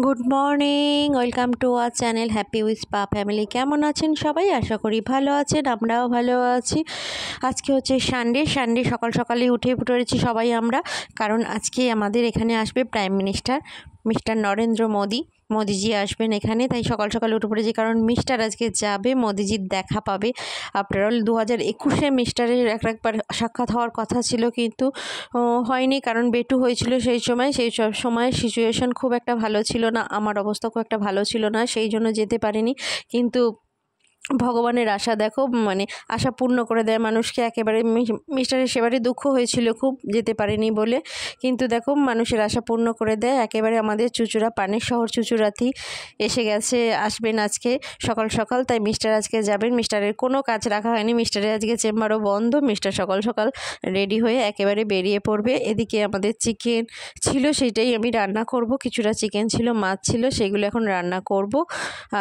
Good morning, welcome to our channel happy with পা family. কেমন আছেন সবাই? আশা করি ভালো আছেন, আমরাও ভালো আছি। আজকে হচ্ছে সানডে সকাল সকালেই উঠে পড়েছি সবাই আমরা, কারণ আজকে আমাদের এখানে আসবে প্রাইম মিস্টার নরেন্দ্র মোদিজি আসবেন এখানে, তাই সকাল সকালে উঠে পড়েছি। কারণ মিস্টার আজকে যাবে, মোদিজির দেখা পাবে। আফটার অল 2021-এ মিস্টারের একবার সাক্ষাৎ হওয়ার কথা ছিল, কিন্তু হয়নি, কারণ বেটু হয়েছিল সেই সময় সিচুয়েশন খুব একটা ভালো ছিল না, আমার অবস্থা খুব একটা ভালো ছিল না, সেই জন্য যেতে পারিনি। কিন্তু ভগবানের আশা দেখো, মানে আশা পূর্ণ করে দেয় মানুষকে একেবারে। মিস্টারের সেবারে দুঃখ হয়েছিল খুব, যেতে পারেনি বলে, কিন্তু দেখো মানুষের আশা পূর্ণ করে দেয় একেবারে। আমাদের চুঁচুড়া, পানের শহর চুঁচুড়াতেই এসে গেছে, আসবেন আজকে সকাল সকাল, তাই মিস্টার আজকে যাবেন। মিস্টারের কোনো কাজ রাখা হয়নি, মিস্টারের আজকে চেম্বারও বন্ধ। মিস্টার সকাল সকাল রেডি হয়ে একেবারে বেরিয়ে পড়বে। এদিকে আমাদের চিকেন ছিল, সেটাই আমি রান্না করব। কিছুটা চিকেন ছিল, মাছ ছিল, সেগুলো এখন রান্না করব।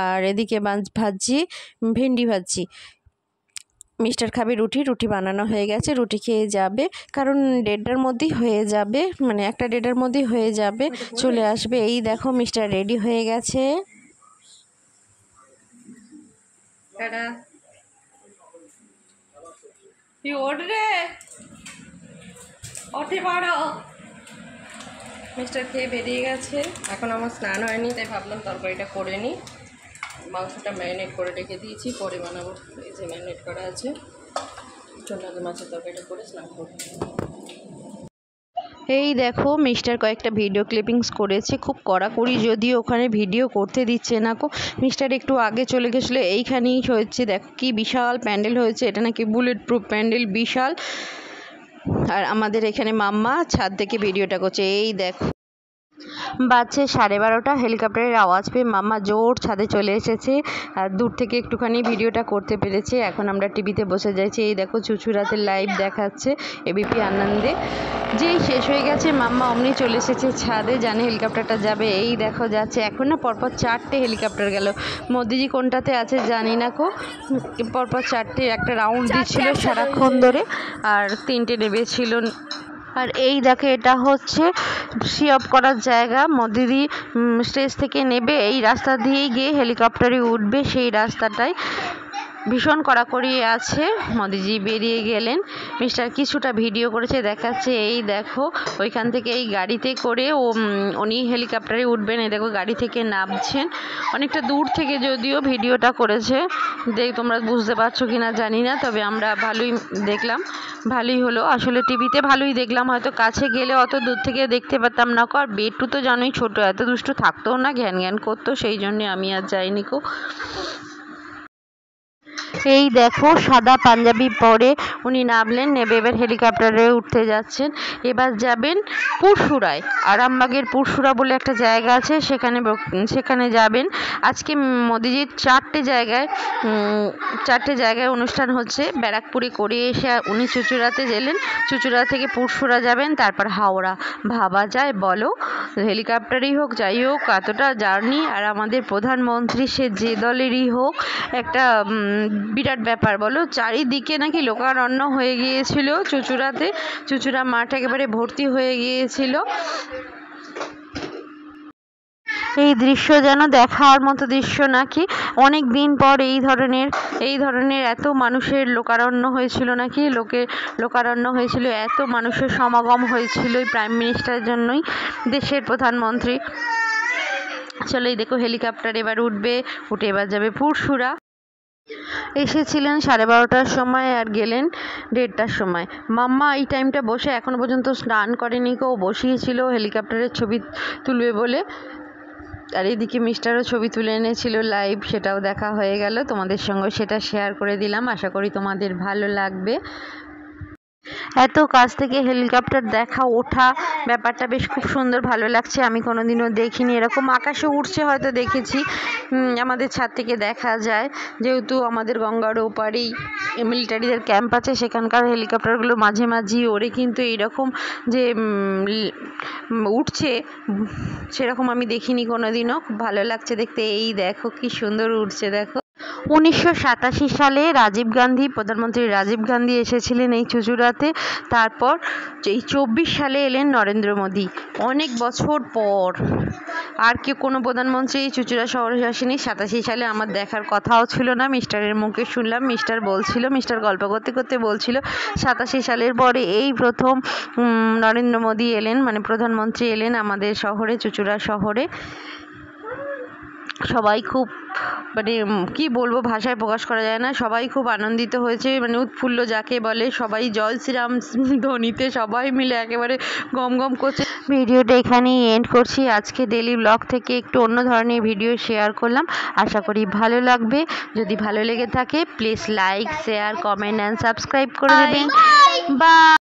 আর এদিকে ভাজি, ভেন্ডি ভাজি। মিস্টার খাবে রুটি বানানো হয়ে গেছে, রুটি খেয়ে যাবে, কারণ 1:30টার মধ্যেই হয়ে যাবে, মানে 1:30টার মধ্যেই হয়ে যাবে, চলে আসবে। এই দেখো মিস্টার রেডি হয়ে গেছে। মিস্টার খেয়ে বেরিয়ে গেছে। এখন আমার স্নান হয়নি, তাই ভাবলাম তরকারিটা করে নিই। মাংসটা ম্যারিনেট করে রেখে দিয়েছি, পরে বানাবো। এই যে ম্যারিনেট করা আছে, চল আগে মাছের তরকারিটা করে স্নান করবো। এই দেখো মিস্টার কয়েকটা ভিডিও ক্লিপিংস করেছে, খুব কড়াকড়ি, যদিও ওখানে ভিডিও করতে দিচ্ছে না কো। মিস্টার একটু আগে চলে গেছিলো, এইখানেই হয়েছে, দেখো কি বিশাল প্যান্ডেল হয়েছে, এটা নাকি বুলেট প্রুফ প্যান্ডেল, বিশাল। আর আমাদের এখানে মাম্মা ছাদ থেকে ভিডিওটা করছে। এই দেখো বাজছে 12:30, হেলিকপ্টারের আওয়াজ পেয়ে মাম্মা জোর ছাদে চলে এসেছে, আর দূর থেকে একটুখানি ভিডিওটা করতে পেরেছে। এখন আমরা টিভিতে বসে যাচ্ছি। এই দেখো চুঁচুড়াতে লাইভ দেখাচ্ছে এবিপি আনন্দে। যেই শেষ হয়ে গেছে মাম্মা অমনি চলে এসেছে ছাদে, জানে হেলিকপ্টারটা যাবে। এই দেখো যাচ্ছে, এখন না পরপর 4টে হেলিকপ্টার গেল। মোদিজি কোনটাতে আছে জানি না কো, পরপর 4টে একটা রাউন্ড দিচ্ছিল সারাক্ষণ ধরে, আর 3টে নেবেছিল। আর এই দেখো এটা হচ্ছে সি অফ করার জায়গা, মোদিদি স্টেজ থেকে নেবে, এই রাস্তা দিয়েই গিয়ে হেলিকপ্টারে উঠবে, সেই রাস্তাটাই ভীষণ কড়াকড়ি আছে। মোদিজি বেরিয়ে গেলেন, মিস্টার কিছুটা ভিডিও করেছে, দেখাচ্ছে। এই দেখো ওইখান থেকে এই গাড়িতে করে উনি হেলিকপ্টারে উঠবেন। এই দেখো গাড়ি থেকে নামছেন, অনেকটা দূর থেকে যদিও ভিডিওটা করেছে, তোমরা বুঝতে পারছো কিনা জানি না, তবে আমরা ভালোই দেখলাম, ভালোই হলো। আসলে টিভিতে ভালোই দেখলাম, হয়তো কাছে গেলে অত দূর থেকে দেখতে পারতাম না। আর বেটু তো জানোই ছোট, এত দুষ্টু থাকতো না, ঘ্যান করতো, সেই জন্যে আমি আর যাইনি কো। এই দেখো সাদা পাঞ্জাবি পরে উনি নামলেন, নেবে এবার হেলিকপ্টারে উঠতে যাচ্ছেন। এবার যাবেন পুরসুরায়, আরামবাগের পুরসুরা বলে একটা জায়গা আছে, সেখানে যাবেন। আজকে মোদিজির 4টে জায়গায় অনুষ্ঠান হচ্ছে। ব্যারাকপুরে করে এসে উনি চুঁচুড়াতে গেলেন, চুঁচুড়া থেকে পুরসুরা যাবেন, তারপর হাওড়া। ভাবা যায় বলো, হেলিকপ্টারেই হোক যাই হোক, এতটা জার্নি। আর আমাদের প্রধানমন্ত্রী সে যে দলেরই হোক, একটা বিরাট ব্যাপার বলো। চারিদিকে নাকি লোকারণ্য হয়ে গিয়েছিল চুঁচুড়াতে, চুঁচুড়া মাঠ একেবারে ভর্তি হয়ে গিয়েছিল। এই দৃশ্য যেন দেখার মতো দৃশ্য নাকি, অনেক দিন পর এই ধরনের এত মানুষের লোকারণ্য হয়েছিল নাকি, লোকারণ্য হয়েছিল, এত মানুষের সমাগম হয়েছিল এই প্রাইম মিনিস্টারের জন্যই, দেশের প্রধানমন্ত্রী। চলো এই দেখো হেলিকপ্টার এবার উঠবে, উঠে এবার যাবে পুরসুরা। এসেছিলেন 12:30টার সময় আর গেলেন 1:30টার সময়। মাম্মা এই টাইমটা বসে এখনো পর্যন্ত স্নান করেনি, কেউ বসিয়েছিল হেলিকপ্টারের ছবি তুলবে বলে। আর এদিকে মিস্টারও ছবি তুলে এনেছিল লাইভ, সেটাও দেখা হয়ে গেল, তোমাদের সঙ্গে সেটা শেয়ার করে দিলাম। আশা করি তোমাদের ভালো লাগবে। এত কাছ থেকে হেলিকপ্টার দেখা, ওঠা, ব্যাপারটা বেশ খুব সুন্দর, ভালো লাগছে। আমি কোনোদিনও দেখিনি এরকম, আকাশে উঠছে হয়তো দেখেছি, আমাদের ছাদ থেকে দেখা যায়, যেহেতু আমাদের গঙ্গার ওপারেই মিলিটারিদের ক্যাম্প আছে, সেখানকার হেলিকপ্টারগুলো মাঝে মাঝেই ওড়ে, কিন্তু এইরকম যে উঠছে সেরকম আমি দেখিনি কোনোদিনও। খুব ভালো লাগছে দেখতে। এই দেখো কি সুন্দর উঠছে, দেখো 1987 সালে প্রধানমন্ত্রী রাজীব গান্ধী এসেছিলেন এই চুঁচুড়াতে। তারপর এই 24 সালে এলেন নরেন্দ্র মোদী, অনেক বছর পর। আর কেউ কোনো প্রধানমন্ত্রী এই চুঁচুড়া শহরে আসেনি। 87 সালে আমার দেখার কথাও ছিল না, মিস্টারের মুখে শুনলাম। মিস্টার গল্প করতে করতে বলছিল 87 সালের পরে এই প্রথম নরেন্দ্র মোদী এলেন, মানে প্রধানমন্ত্রী এলেন আমাদের শহরে, চুঁচুড়া শহরে। সবাই খুব মানে কি বলবো, ভাষায় প্রকাশ করা যায় না। সবাই খুব আনন্দিত হয়েছে, মানে উৎফুল্ল যাকে বলে। সবাই জয় শ্রীরাম ধ্বনিতে সবাই মিলে একেবারে গম গম করছে। ভিডিওটা এখানেই এন্ড করছি। আজকে ডেলি ব্লগ থেকে একটু অন্য ধরনের ভিডিও শেয়ার করলাম, আশা করি ভালো লাগবে। যদি ভালো লেগে থাকে please like, share, comment and subscribe করে দেবেন। বাই।